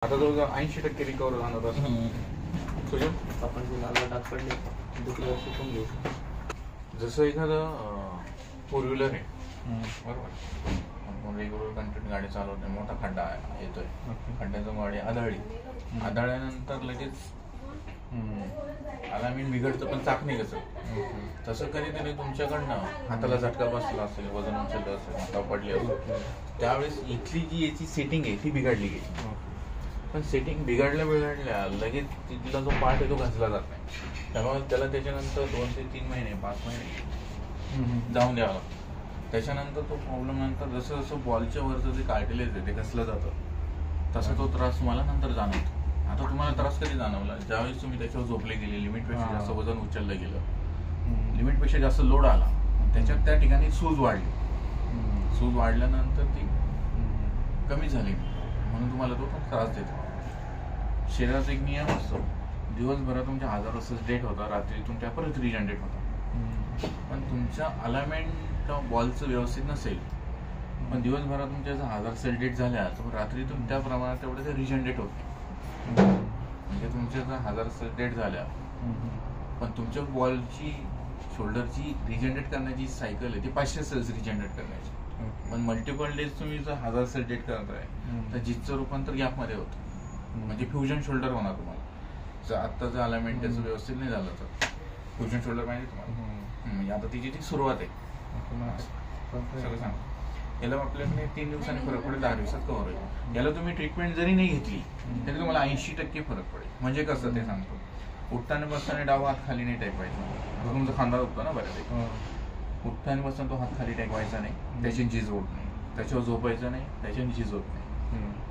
आता जवळजवळ 80% रिकवर जाणार असं तुझ्या आपण जे लाल डाग पडले दुखलं शिकून घेऊ. जसं एखादं फोर व्हीलर आहे बरोबर, आपण रेग्युलर कंटिन्यू गाडी चालवते, मोठा खड्डा येतोय, खड्ड्याचं गाडी आदळल्यानंतर लगेच अलार्मिंग बिघडतं पण चाक नाही कसं तसं कधीतरी तुमच्याकडनं हाताला झटका बसला असेल, वजन उचललं असेल, हाता पडले असेल, त्यावेळेस इथली जी याची सेटिंग आहे ती बिघडली गेली. पण सेटिंग बिघडल्या लगेच तिथला जो पार्ट आहे तो घासला जात नाही, त्यामुळे त्याला त्याच्यानंतर 2 ते 3 महिने 5 महिने जाऊन द्यावं लागतं. त्याच्यानंतर तो प्रॉब्लेम नंतर जसं जसं बॉलच्या वरचं जे कार्टिलेज आहे ते घसलं जातं तसं तो त्रास तुम्हाला नंतर जाणवतो. आता तुम्हाला त्रास कधी जाणवला? ज्यावेळेस तुम्ही त्याच्यावर झोपले गेले, लिमिटपेक्षा जास्त वजन उचललं गेलं, लिमिटपेक्षा जास्त लोड आला, त्याच्यात त्या ठिकाणी सूज वाढली, सूज वाढल्यानंतर ती कमी झाली म्हणून तुम्हाला तो त्रास देतो. शरीराचा एक नियम असतो, दिवसभरात तुमच्या 1000 सेल्स डेट होता, रात्रीतून त्या परत रिजनरेट होता. पण तुमच्या अलाइनमेंट किंवा बॉलचं व्यवस्थित नसेल, पण दिवसभरात तुमच्या जर 1000 सेल डेट झाल्या तर रात्रीतून त्या प्रमाणात तेवढे ते रिजनरेट होत नाही. म्हणजे तुमच्या जर 1000 सेल डेट झाल्या पण तुमच्या बॉलची शोल्डरची रिजनरेट करण्याची सायकल आहे ती 500 सेल्स रिजनरेट करण्याची. पण मल्टिपल डेज तुम्ही जर 1000 सेल डेट करताय तर जिथचं रूपांतर गॅपमध्ये होतं, म्हणजे फ्युजन शोल्डर होणार तुम्हाला. जर आत्ताचं अलाइनमेंट त्याचं व्यवस्थित नाही झालं तर फ्युजन शोल्डर पाहिजे तुम्हाला. म्हणजे आता तिची ती सुरुवात आहे. सगळं सांग, याला आपल्याकडे 3 दिवसांनी फरक पडेल, 10 दिवसात कव्हर होईल. याला तुम्ही ट्रीटमेंट जरी नाही घेतली तरी तुम्हाला 80% फरक पडेल. म्हणजे कसं ते सांगतो, उठताना बसताना डावा हात खाली नाही टेकवायचा, तुमचा खांदा दुखतो ना बऱ्यापैकी, उठताना बसताना तो हात खाली टेकवायचा नाही, त्याची झीज होत नाही, त्याच्यावर झोपायचं नाही, त्याच्याने झीज होत नाही,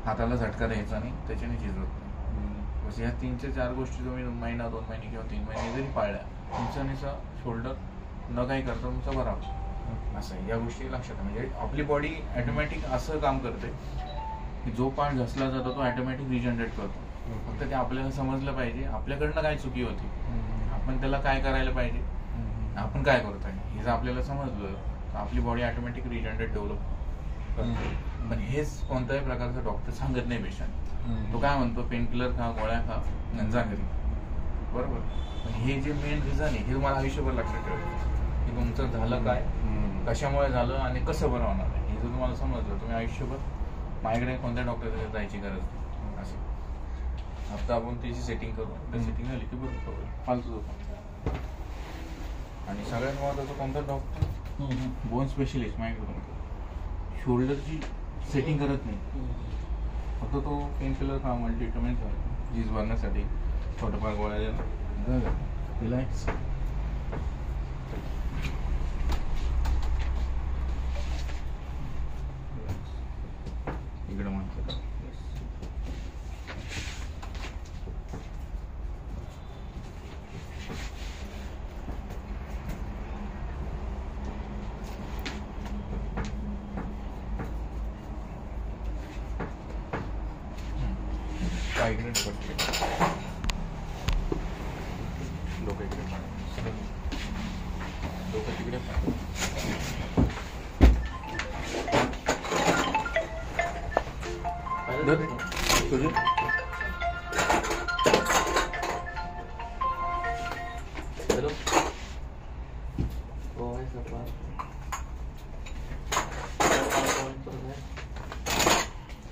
हाताला झटका द्यायचा नाही, त्याच्याने झीज होत नाही. बस ह्या 3 ते 4 गोष्टी तुम्ही 1 महिना 2 महिने किंवा 3 महिने जरी पाळल्या, तुमचा निसा शोल्डर न काही करता तुमचा बरा होतो. असं या गोष्टी लक्षात. म्हणजे आपली बॉडी ऑटोमॅटिक असं काम करते की जो पार्ट घसला जातो तो ऑटोमॅटिक रिजनरेट करतो. फक्त ते आपल्याला समजलं पाहिजे आपल्याकडनं काय चुकी होती, आपण त्याला काय करायला पाहिजे, आपण काय करतोय हे जर आपल्याला समजलं तर आपली बॉडी ऑटोमॅटिक रिजनरेट डेव्हलप करते. पण हेच कोणत्याही प्रकारचा डॉक्टर सांगत नाही पेशंट. तो काय म्हणतो, पेन किलर खा, गोळ्या खा, जा घरी, बरोबर. पण हे जे मेन रिझन आहे हे तुम्हाला आयुष्यभर लक्षात ठेवायचं की तुमचं झालं काय, कशामुळे झालं आणि कसं बरं होणार आहे. हे जर तुम्हाला समजलं तुम्ही आयुष्यभर माझ्याकडे कोणत्या डॉक्टरकडे जायची गरज नाही. असं आता आपण त्याची सेटिंग करू, त्या सेटिंग झाली की बरोबर करू फालतू झोपा. आणि सगळ्यात महत्त्वाचं कोणता डॉक्टर, बोन स्पेशलिस्ट माझ्याकडे शोल्डरची सेटिंग करत नाही, फक्त तो पेन किलर खा, मल्टीविटामिन खा, झीज भरण्यासाठी थोडंफार गोळ्या देणार, रिलॅक्स. इकडं म्हणतो इकडे पडते, डोकं इकडे पाडा, डोकं तिकडे पाडा. तुझे हॅलो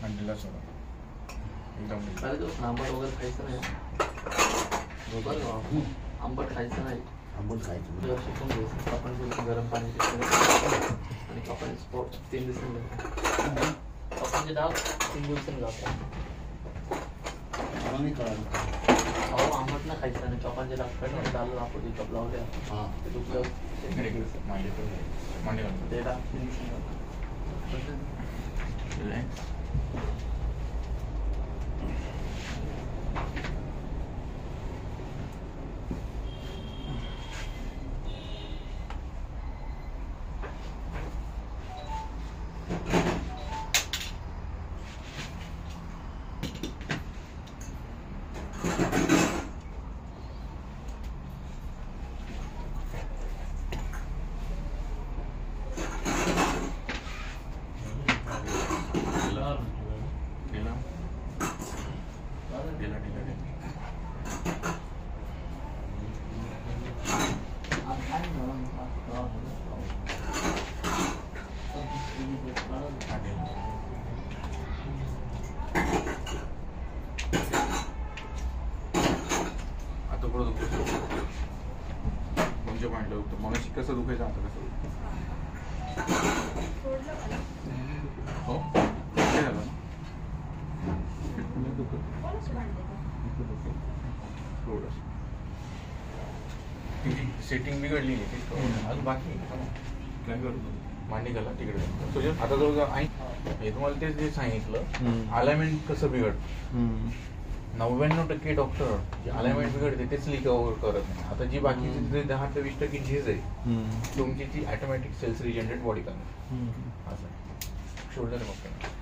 अंडीला सोडा एकदम. आंबट वगैरे खायचं नाही, आंबट खायचं नाही, आंबट खायचं शिकून घ्यायचं. आपण गरम पाणी आणि आपण स्पॉट 3 दिवसांनी आपण जे डाग 3 दिवसांनी जातो. मला नाही कळालं. अहो आंबट ना खायचं आणि चॉपांचे डाग पडले डाल आपण चॉप लावले ते दुखलं ते डाग 3 दिवसांनी जातो. ढिला ढिला ढिला. हा, ढिला. आता पुढं दुखतो म्हणजे मांडलं होतं मग कसं दुखायचं आता कसं हो काय झालं थोडं तिची सेटिंग बिघडली अजून बाकी काय करतो मांडी घाला तिकडे तुझ्या आता जवळ हे तुम्हाला तेच जे सांगितलं अलाइनमेंट कसं बिघडतं 99% डॉक्टर अलाइनमेंट बिघडते तेच रिकवर करत नाही. आता जी बाकीची जे 10 ते 20% झीज आहे तुमची ती ऑटोमॅटिक सेल्स रिजनरेट बॉडी करणार असं शोल्डर मग